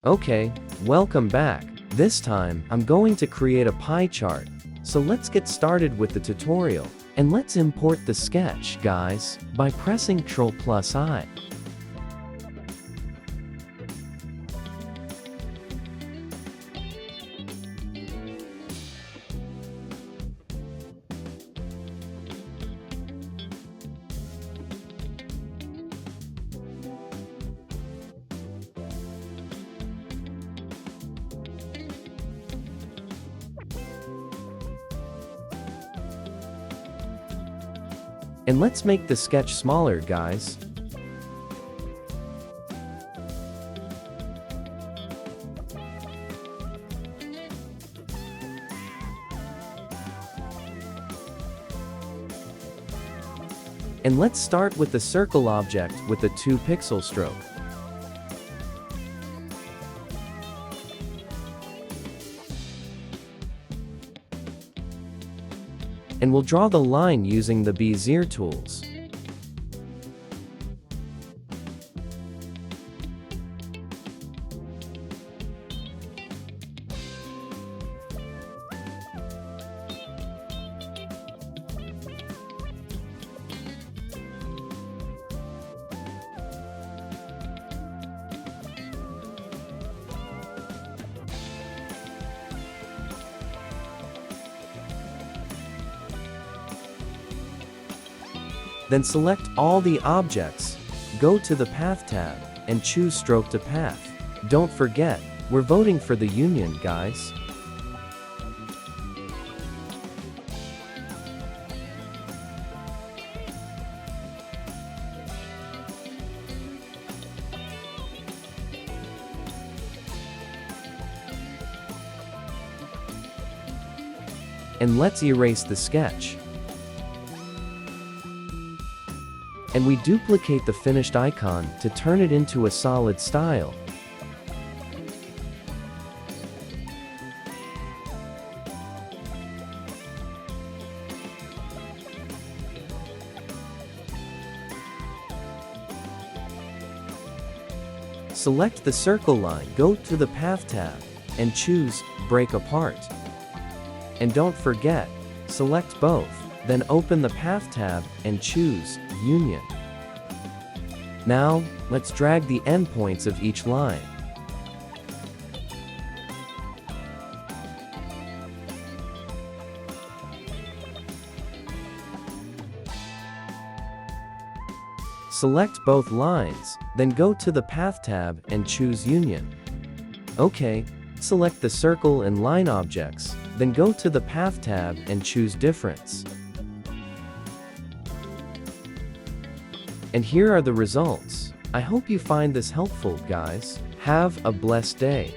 Okay, welcome back. This time, I'm going to create a pie chart. So let's get started with the tutorial. And let's import the sketch, guys, by pressing Ctrl+I. And let's make the sketch smaller, guys. And let's start with the circle object with a 2-pixel stroke. And we'll draw the line using the Bezier tools. Then select all the objects, go to the Path tab, and choose Stroke to Path. Don't forget, we're voting for the union, guys. And let's erase the sketch. And we duplicate the finished icon to turn it into a solid style. Select the circle line, go to the Path tab, and choose Break Apart. And don't forget, select both, then open the Path tab and choose Union. Now, let's drag the endpoints of each line. Select both lines, then go to the Path tab and choose Union. Okay, select the circle and line objects, then go to the Path tab and choose Difference. And here are the results. I hope you find this helpful, guys. Have a blessed day.